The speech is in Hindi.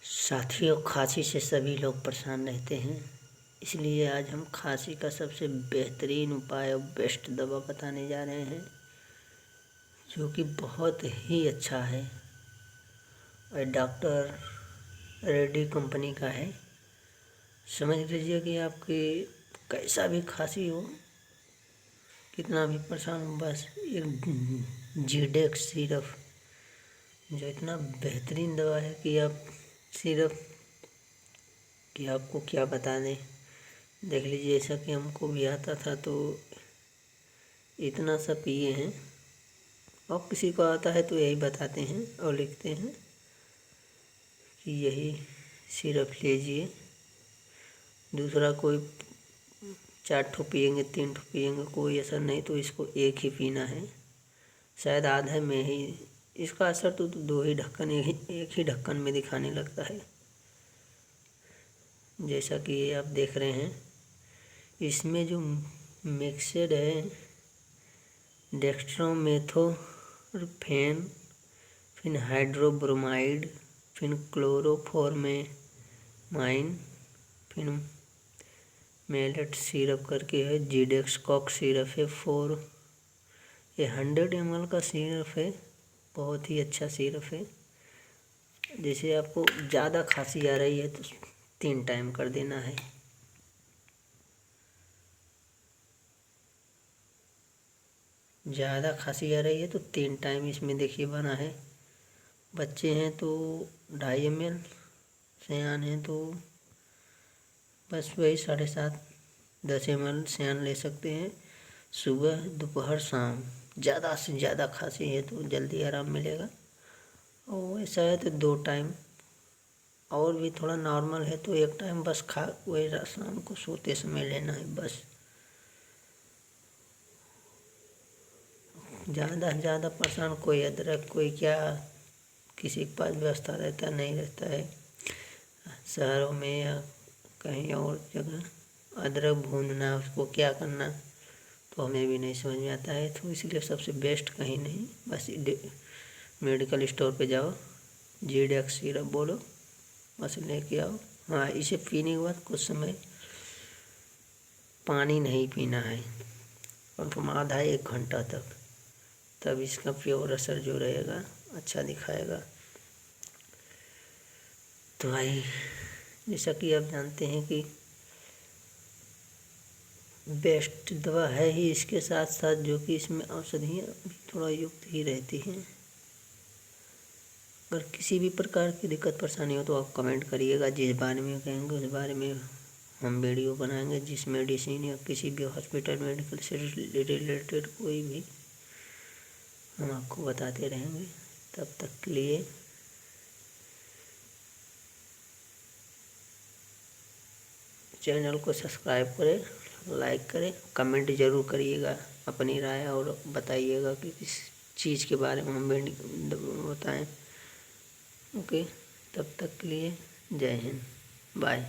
साथियों, खांसी से सभी लोग परेशान रहते हैं। इसलिए आज हम खांसी का सबसे बेहतरीन उपाय और बेस्ट दवा बताने जा रहे हैं, जो कि बहुत ही अच्छा है और डॉक्टर रेड्डी कंपनी का है। समझ लीजिए कि आपकी कैसा भी खांसी हो, कितना भी परेशान हो, बस एक जीडेक्स सिरप, जो इतना बेहतरीन दवा है कि आप सिरप कि आपको क्या बता दें। देख लीजिए, ऐसा कि हमको भी आता था तो इतना सा पिए हैं, और किसी को आता है तो यही बताते हैं और लिखते हैं कि यही सिरप लीजिए। दूसरा कोई 4 ठो पिएंगे, 3 ठो पिएंगे, कोई असर नहीं, तो इसको एक ही पीना है। शायद आधे में ही इसका असर तो 2 ही ढक्कन, एक ही ढक्कन में दिखाने लगता है। जैसा कि ये आप देख रहे हैं, इसमें जो मिक्सड है डेक्स्ट्रोमेथोर्फेन, फिर हाइड्रोब्रोमाइड, फिर क्लोरोफॉर्मेमाइन, फिर मेलेट सिरप करके है, जीडेक्स कॉक सिरप है 4। ये 100 ml का सिरप है, बहुत ही अच्छा सिरप है। जैसे आपको ज़्यादा खांसी आ रही है तो 3 टाइम कर देना है। ज़्यादा खांसी आ रही है तो 3 टाइम इसमें देखिए बना है। बच्चे हैं तो 2.5 ml, सयान हैं तो बस वही 7.5 10 ml सयान ले सकते हैं। सुबह, दोपहर, शाम। ज़्यादा से ज़्यादा खांसी है तो जल्दी आराम मिलेगा, और ऐसा है तो 2 टाइम, और भी थोड़ा नॉर्मल है तो 1 टाइम बस खा वही शाम को सोते समय लेना है बस। ज़्यादा से ज़्यादा परेशान कोई अदरक, कोई क्या, किसी के पास व्यवस्था रहता नहीं रहता है शहरों में या कहीं और जगह अदरक भूनना, उसको क्या करना, तो हमें भी नहीं समझ में आता है। तो इसलिए सबसे बेस्ट कहीं नहीं, बस मेडिकल स्टोर पे जाओ, जीडेक्स सिरप बोलो, बस लेके आओ। हाँ, इसे पीने के बाद कुछ समय पानी नहीं पीना है, कम से कम आधा 1 घंटा तक, तब इसका प्योर असर जो रहेगा अच्छा दिखाएगा। तो भाई, जैसा कि आप जानते हैं कि बेस्ट दवा है ही, इसके साथ साथ जो कि इसमें औषधियाँ भी थोड़ा युक्त ही रहती हैं। अगर किसी भी प्रकार की दिक्कत परेशानी हो तो आप कमेंट करिएगा, जिस बारे में कहेंगे उस बारे में हम वीडियो बनाएंगे। जिस मेडिसिन या किसी भी हॉस्पिटल मेडिकल से रिलेटेड कोई भी हम आपको बताते रहेंगे। तब तक के लिए चैनल को सब्सक्राइब करें, लाइक करें, कमेंट ज़रूर करिएगा अपनी राय, और बताइएगा कि किस चीज़ के बारे में हम बताएं। ओके, तब तक के लिए जय हिंद, बाय।